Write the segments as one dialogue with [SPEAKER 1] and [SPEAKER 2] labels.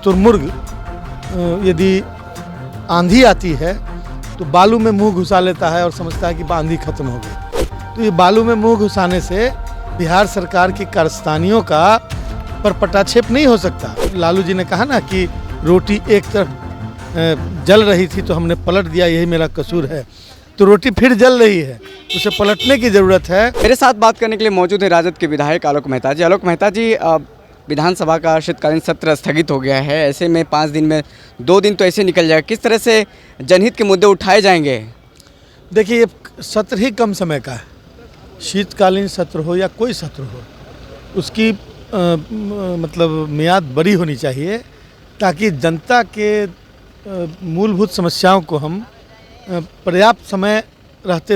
[SPEAKER 1] शुतुरमुर्ग यदि आंधी आती है तो बालू में मुंह घुसा लेता है और समझता है कि आंधी खत्म हो गई। तो ये बालू में मुंह घुसाने से बिहार सरकार की कारस्तानियों का पर पटाक्षेप नहीं हो सकता। लालू जी ने कहा ना कि रोटी एक तरफ जल रही थी तो हमने पलट दिया, यही मेरा कसूर है। तो रोटी फिर जल रही है, उसे पलटने की ज़रूरत है।
[SPEAKER 2] मेरे साथ बात करने के लिए मौजूद है राजद के विधायक आलोक मेहता जी। आलोक मेहता जी, विधानसभा का शीतकालीन सत्र स्थगित हो गया है। ऐसे में 5 दिन में 2 दिन तो ऐसे निकल जाएगा। किस तरह से जनहित के मुद्दे उठाए जाएंगे?
[SPEAKER 1] देखिए, ये सत्र ही कम समय का है। शीतकालीन सत्र हो या कोई सत्र हो, उसकी मतलब मियाद बड़ी होनी चाहिए ताकि जनता के मूलभूत समस्याओं को हम पर्याप्त समय रखते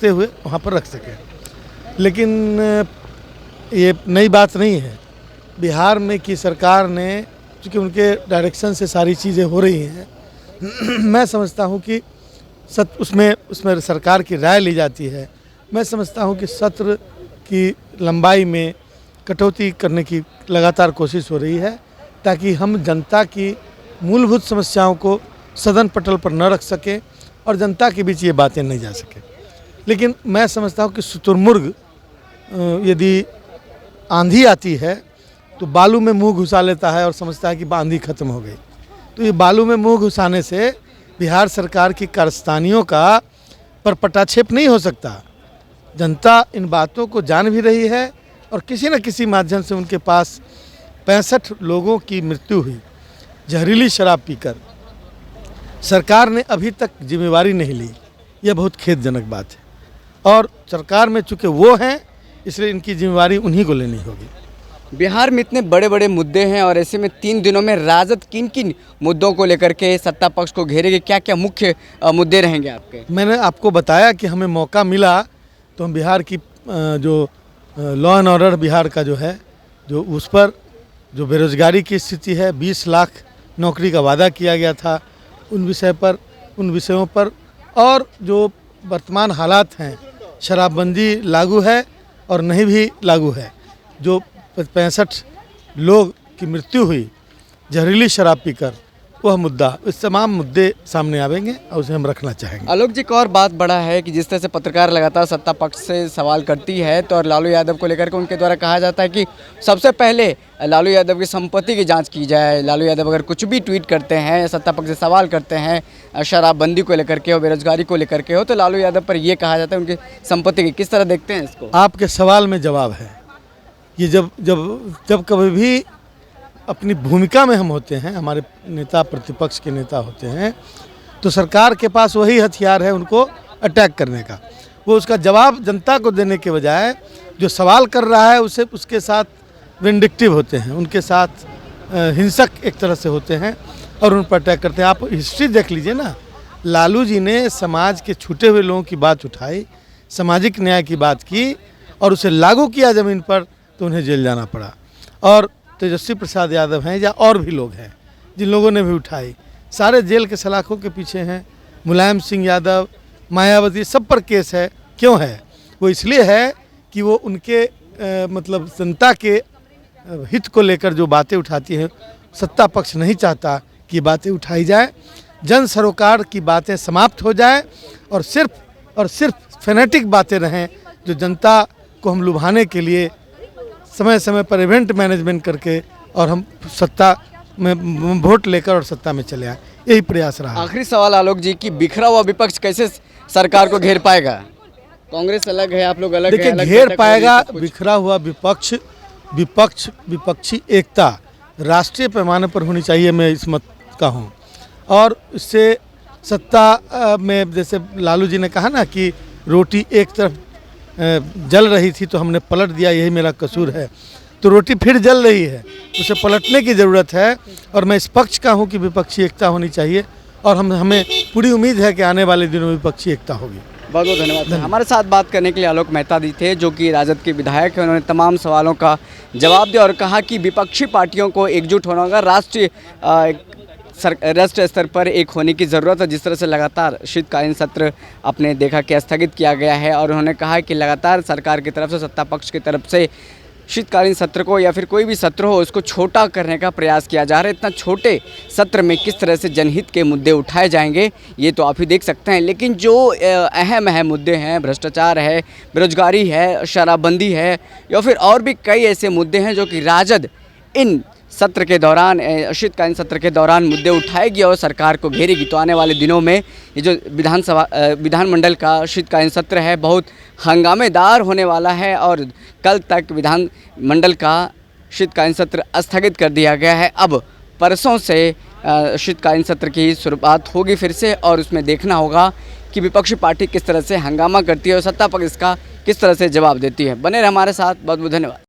[SPEAKER 1] हुए वहाँ पर रख सकें। लेकिन ये नई बात नहीं है। बिहार में की सरकार ने, चूँकि उनके डायरेक्शन से सारी चीज़ें हो रही हैं, मैं समझता हूँ कि उसमें सरकार की राय ली जाती है। मैं समझता हूँ कि सत्र की लंबाई में कटौती करने की लगातार कोशिश हो रही है ताकि हम जनता की मूलभूत समस्याओं को सदन पटल पर न रख सकें और जनता के बीच ये बातें नहीं जा सकें। लेकिन मैं समझता हूँ कि शुतुरमुर्ग यदि आंधी आती है तो बालू में मुंह घुसा लेता है और समझता है कि आंधी खत्म हो गई। तो ये बालू में मुंह घुसाने से बिहार सरकार की कारस्तानियों का पर पटाक्षेप नहीं हो सकता। जनता इन बातों को जान भी रही है और किसी न किसी माध्यम से उनके पास 65 लोगों की मृत्यु हुई जहरीली शराब पीकर। सरकार ने अभी तक जिम्मेवारी नहीं ली। यह बहुत खेदजनक बात है और सरकार में चूँकि वो हैं, इसलिए इनकी जिम्मेवारी उन्हीं को लेनी होगी।
[SPEAKER 2] बिहार में इतने बड़े बड़े मुद्दे हैं और ऐसे में 3 दिनों में राजद किन किन मुद्दों को लेकर के सत्ता पक्ष को घेरेगी? क्या क्या मुख्य मुद्दे रहेंगे आपके?
[SPEAKER 1] मैंने आपको बताया कि हमें मौका मिला तो हम बिहार की जो लॉ एंड ऑर्डर बिहार का जो है, जो उस पर जो बेरोजगारी की स्थिति है, 20 लाख नौकरी का वादा किया गया था, उन विषयों पर और जो वर्तमान हालात हैं, शराबबंदी लागू है और नहीं भी लागू है, जो 65 लोग की मृत्यु हुई जहरीली शराब पीकर, वह मुद्दा, इस तमाम मुद्दे सामने आवेंगे और उसे हम रखना चाहेंगे।
[SPEAKER 2] आलोक जी, एक और बात बड़ा है कि जिस तरह से पत्रकार लगातार सत्ता पक्ष से सवाल करती है तो और लालू यादव को लेकर के उनके द्वारा कहा जाता है कि सबसे पहले लालू यादव की संपत्ति की जांच की जाए। लालू यादव अगर कुछ भी ट्वीट करते हैं, सत्ता पक्ष से सवाल करते हैं शराबबंदी को लेकर के हो, बेरोजगारी को लेकर के हो, तो लालू यादव पर यह कहा जाता है उनकी संपत्ति की। किस तरह देखते हैं इसको?
[SPEAKER 1] आपके सवाल में जवाब है। ये जब कभी भी अपनी भूमिका में हम होते हैं, हमारे नेता प्रतिपक्ष के नेता होते हैं, तो सरकार के पास वही हथियार है उनको अटैक करने का। वो उसका जवाब जनता को देने के बजाय जो सवाल कर रहा है उसके साथ विंडिक्टिव होते हैं, उनके साथ हिंसक एक तरह से होते हैं और उन पर अटैक करते हैं। आप हिस्ट्री देख लीजिए ना, लालू जी ने समाज के छूटे हुए लोगों की बात उठाई, सामाजिक न्याय की बात की और उसे लागू किया ज़मीन पर, तो उन्हें जेल जाना पड़ा। और तेजस्वी प्रसाद यादव हैं या और भी लोग हैं जिन लोगों ने भी उठाई, सारे जेल के सलाखों के पीछे हैं। मुलायम सिंह यादव, मायावती, सब पर केस है। क्यों है? वो इसलिए है कि वो उनके मतलब जनता के हित को लेकर जो बातें उठाती हैं, सत्ता पक्ष नहीं चाहता कि बातें उठाई जाए, जन सरोकार की बातें समाप्त हो जाए और सिर्फ फेनेटिक बातें रहें जो जनता को हम लुभाने के लिए समय समय पर इवेंट मैनेजमेंट करके और हम सत्ता में वोट लेकर और सत्ता में चले आए। यही प्रयास रहा।
[SPEAKER 2] आखिरी सवाल आलोक जी की बिखरा हुआ विपक्ष कैसे सरकार को घेर पाएगा? कांग्रेस अलग है, आप लोग अलग हैं।
[SPEAKER 1] देखिए, घेर पाएगा बिखरा हुआ विपक्षी एकता राष्ट्रीय पैमाने पर होनी चाहिए, मैं इस मत का हूँ। और इससे सत्ता में, जैसे लालू जी ने कहा ना कि रोटी एक तरफ जल रही थी तो हमने पलट दिया, यही मेरा कसूर है। तो रोटी फिर जल रही है, उसे पलटने की ज़रूरत है और मैं इस पक्ष का हूँ कि विपक्षी एकता होनी चाहिए और हमें पूरी उम्मीद है कि आने वाले दिनों में विपक्षी एकता होगी।
[SPEAKER 2] बहुत बहुत धन्यवाद। हमारे साथ बात करने के लिए आलोक मेहता जी थे, जो कि राजद के विधायक हैं। उन्होंने तमाम सवालों का जवाब दिया और कहा कि विपक्षी पार्टियों को एकजुट होना होगा, राष्ट्रीय स्तर पर एक होने की ज़रूरत है। जिस तरह से लगातार शीतकालीन सत्र आपने देखा कि स्थगित किया गया है और उन्होंने कहा कि लगातार सरकार की तरफ से, सत्ता पक्ष की तरफ से शीतकालीन सत्र को या फिर कोई भी सत्र हो उसको छोटा करने का प्रयास किया जा रहा है। इतना छोटे सत्र में किस तरह से जनहित के मुद्दे उठाए जाएंगे ये तो आप ही देख सकते हैं। लेकिन जो अहम मुद्दे हैं, भ्रष्टाचार है, बेरोजगारी है, शराबबंदी है या फिर और भी कई ऐसे मुद्दे हैं जो कि राजद इन सत्र के दौरान, शीतकालीन सत्र के दौरान मुद्दे उठाएगी और सरकार को घेरेगी। तो आने वाले दिनों में ये जो विधानमंडल का शीतकालीन सत्र है बहुत हंगामेदार होने वाला है और कल तक विधानमंडल का शीतकालीन सत्र स्थगित कर दिया गया है। अब परसों से शीतकालीन सत्र की शुरुआत होगी फिर से और उसमें देखना होगा कि विपक्षी पार्टी किस तरह से हंगामा करती है और सत्ता पक्ष इसका किस तरह से जवाब देती है। बने रहे हमारे साथ, बहुत बहुत धन्यवाद।